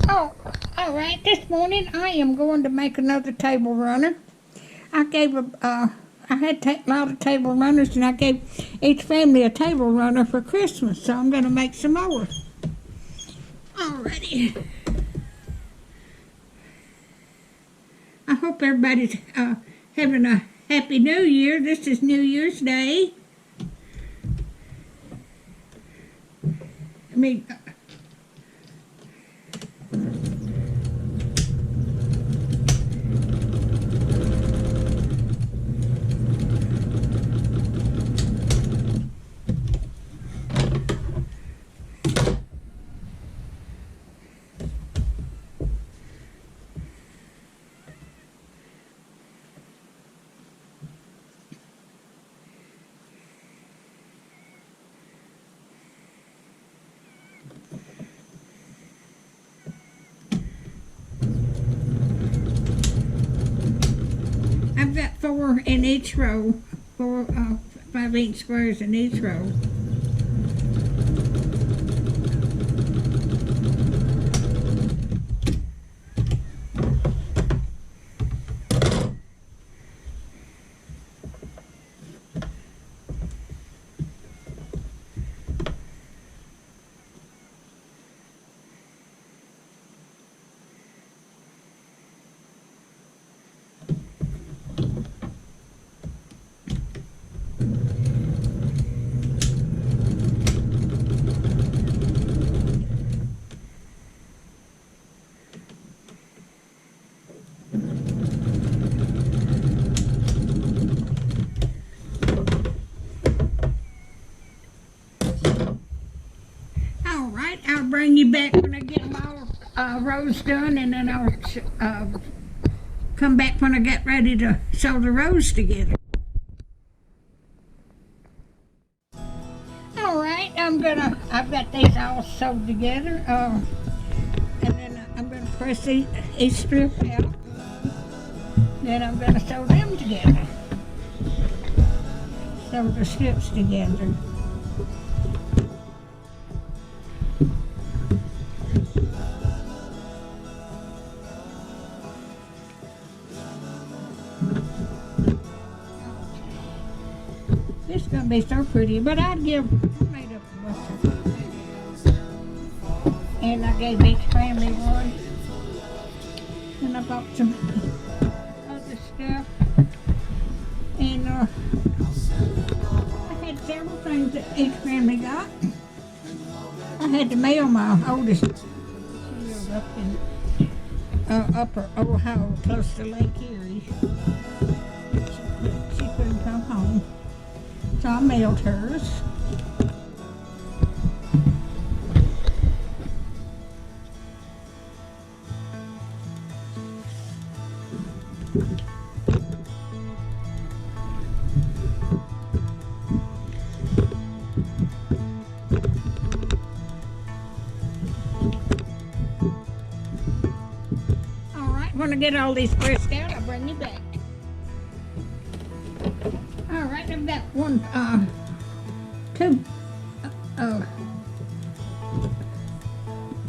Oh, all right. This morning I am going to make another table runner. I had a lot of table runners, and I gave each family a table runner for Christmas. So I'm going to make some more. Alrighty. I hope everybody's having a happy New Year. This is New Year's Day. I mean. I've got 4 in each row, 4 5-inch squares in each row. I'll bring you back when I get them all rows done, and then I'll come back when I get ready to sew the rows together. All right, I've got these all sewed together, and then I'm gonna press each strip out. Then I'm gonna sew them together. Sew the strips together. It's gonna be so pretty, but I made up a bunch of, and I gave each family one, and I bought some other stuff, and I had several things that each family got. I had to mail my oldest. She lives up in Upper Ohio, close to Lake Erie. She couldn't come home. So I mailed hers. All right, when I get all these pressed out, I'll bring you back. All right, I've got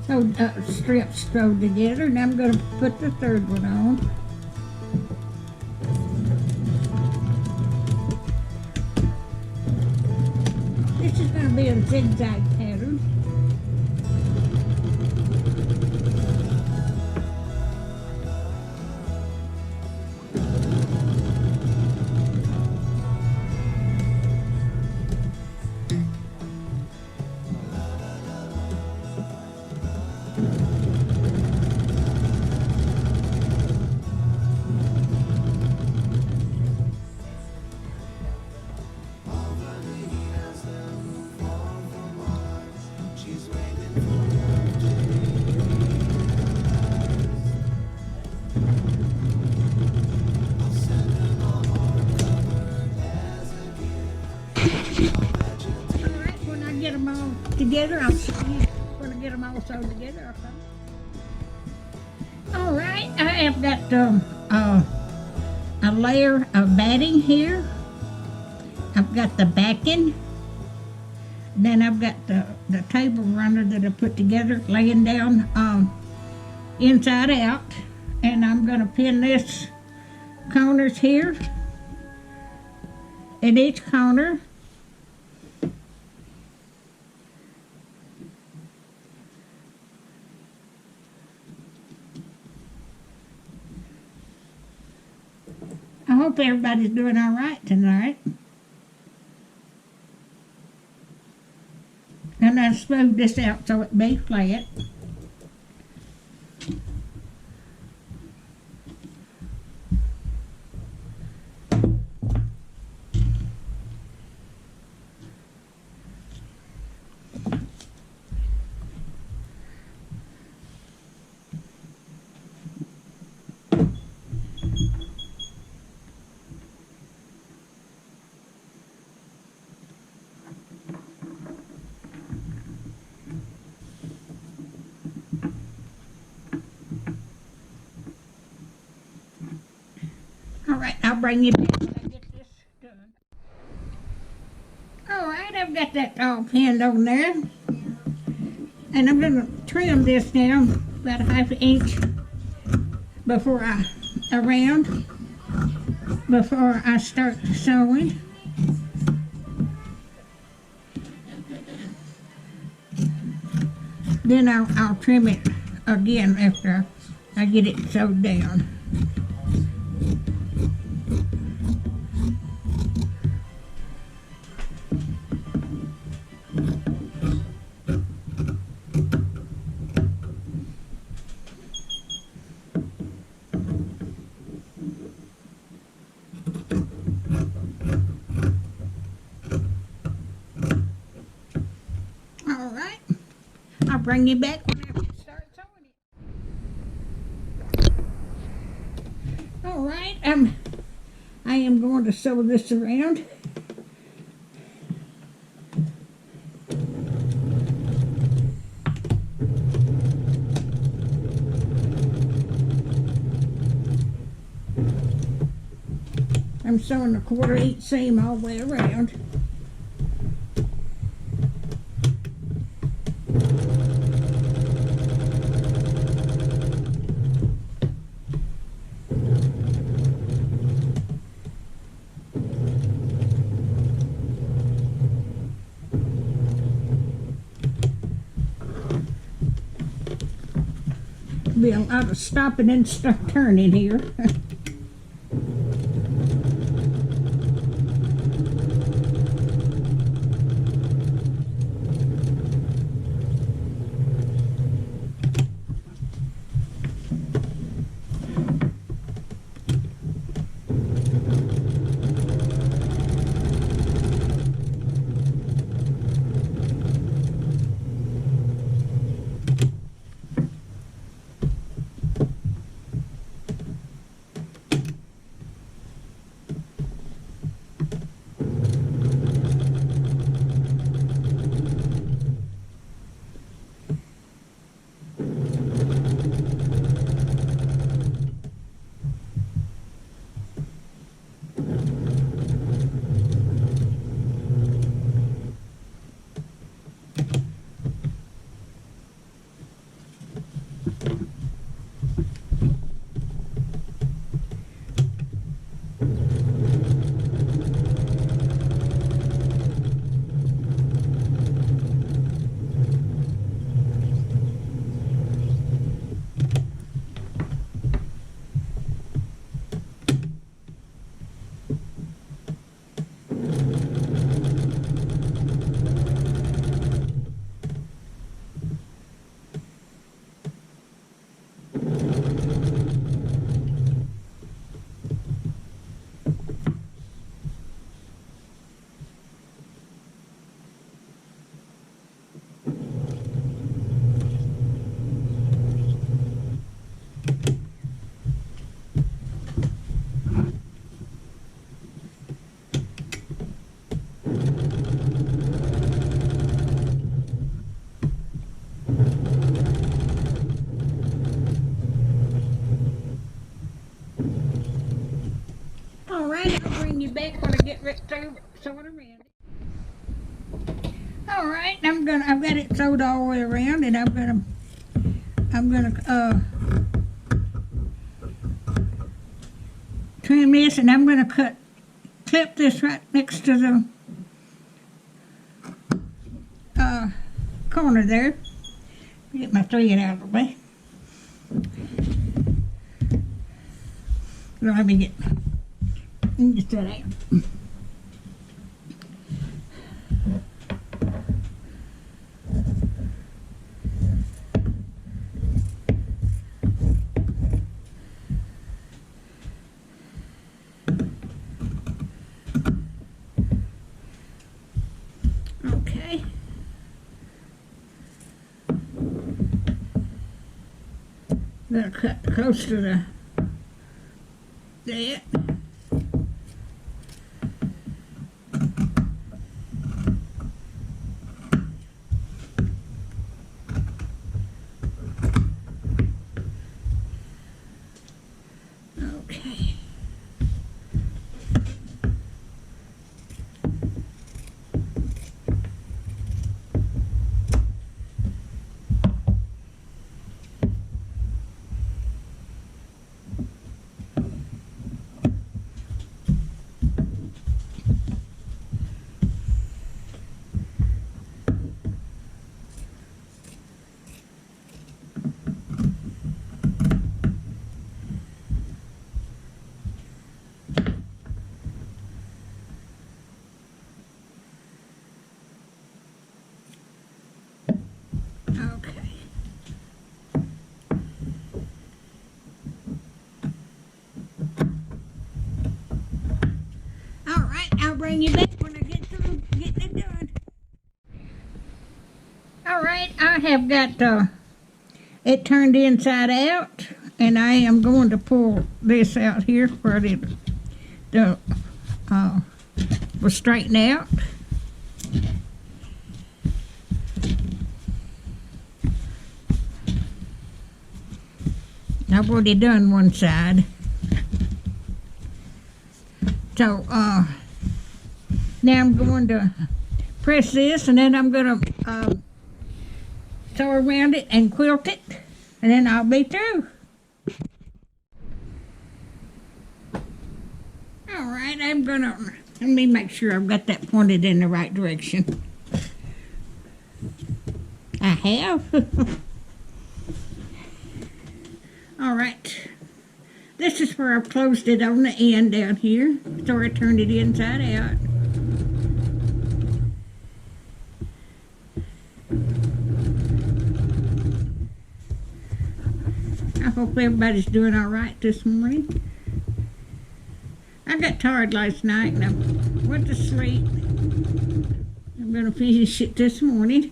two strips sewed together, and I'm going to put the third one on. This is going to be a zigzag pattern. Get them all together. I'll show you when I get them all sewed together. All right, I have got a layer of batting here. I've got the backing. Then I've got the table runner that I put together laying down inside out, and I'm going to pin this corners here in each corner. I hope everybody's doing all right tonight. And I smooth this out so it be flat. Alright, I'll bring you back when I get this done. Alright, I've got that all pinned on there. And I'm going to trim this down about a ½ inch before I start sewing. Then I'll trim it again after I get it sewed down. Alright, I'll bring you back whenever you start sewing it. Alright, I am going to sew this around. I'm sewing a 1/4 inch seam all the way around. Be a lot of stopping and turning here. Alright, I'll bring you back when I get ready to sew it around. Alright, I've got it sewed all the way around, and I'm gonna trim this, and I'm going to clip this right next to the corner there. Get my thread out of the way. Let me just that out. Okay. Gonna cut close to that. Okay. Okay. All right, I'll bring you back when I get through getting it done. All right, I have got it turned inside out, and I am going to pull this out here where it will straighten out. I've already done one side. So now I'm going to press this, and then I'm going to sew around it and quilt it, and then I'll be through. All right, let me make sure I've got that pointed in the right direction. I have. All right, this is where I've closed it on the end down here, so I turned it inside out. I hope everybody's doing all right this morning. I got tired last night and I went to sleep. I'm going to finish it this morning.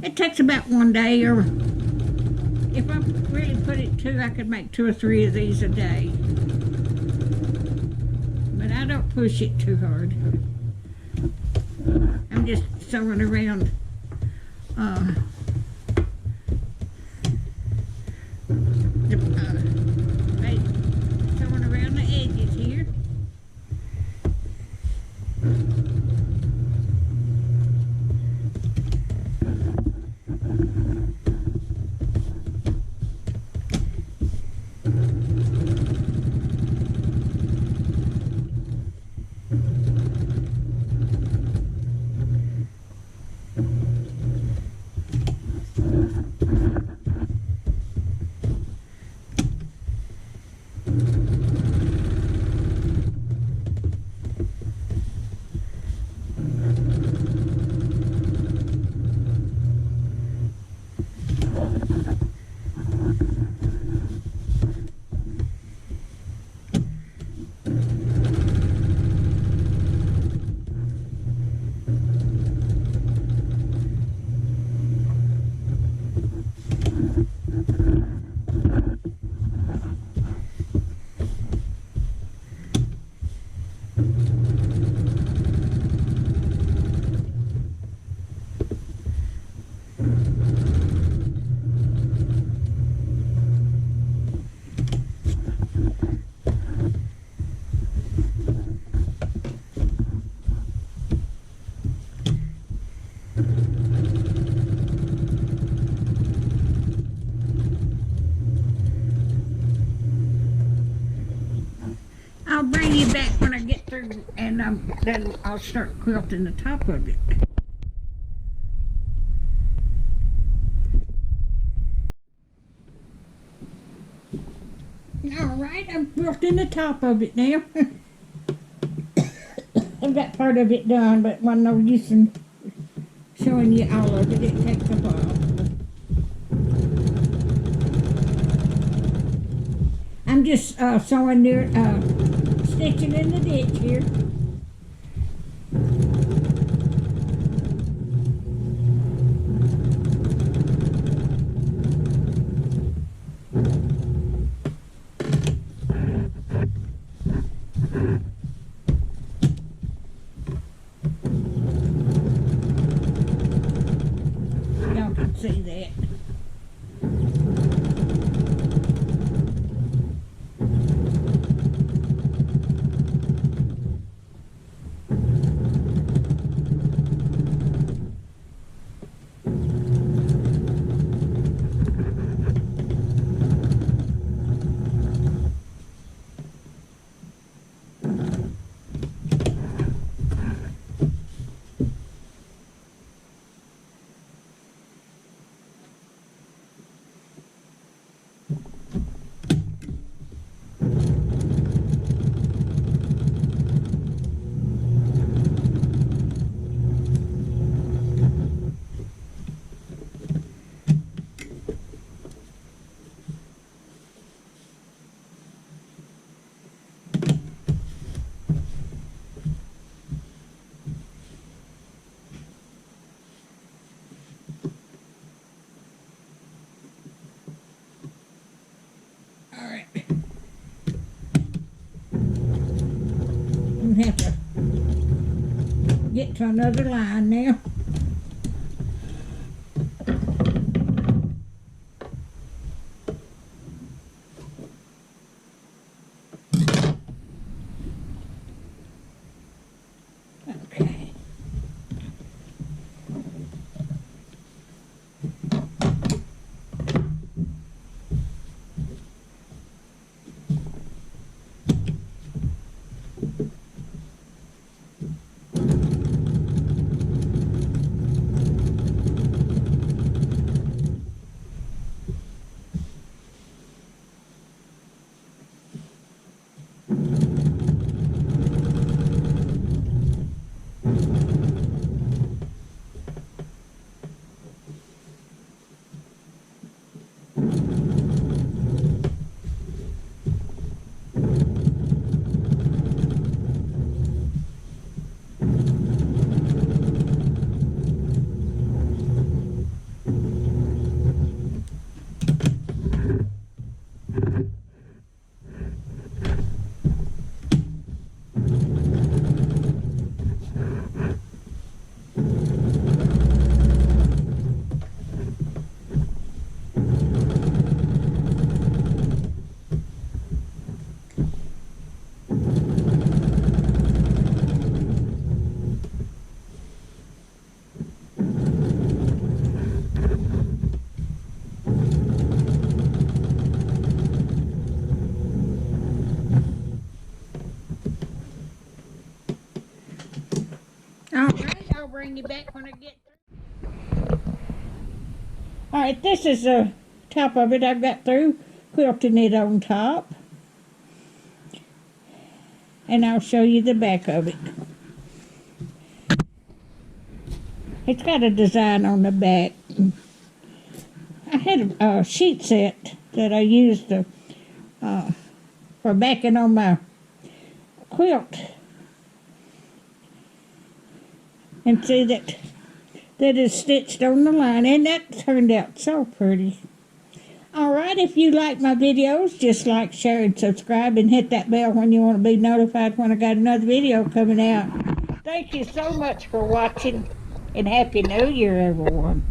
It takes about one day, or if I really put it to, I could make 2 or 3 of these a day. But I don't push it too hard. I'm just sewing around sewing around the edges here. here, and then I'll start quilting the top of it. All right, I'm quilting the top of it now. I've got part of it done, but wasn't no use in showing you all of it. It takes a while. I'm just sewing near, stitching in the ditch here. Y'all can see that. We have to get to another line now. Okay. All right, I'll bring you back when I get through. All right, this is the top of it. I've got through quilting it on top. And I'll show you the back of it. It's got a design on the back. I had a sheet set that I used for backing on my quilt. And see that is stitched on the line, and that turned out so pretty. Alright, if you like my videos, just like, share, and subscribe, and hit that bell when you want to be notified when I got another video coming out. Thank you so much for watching, and Happy New Year, everyone.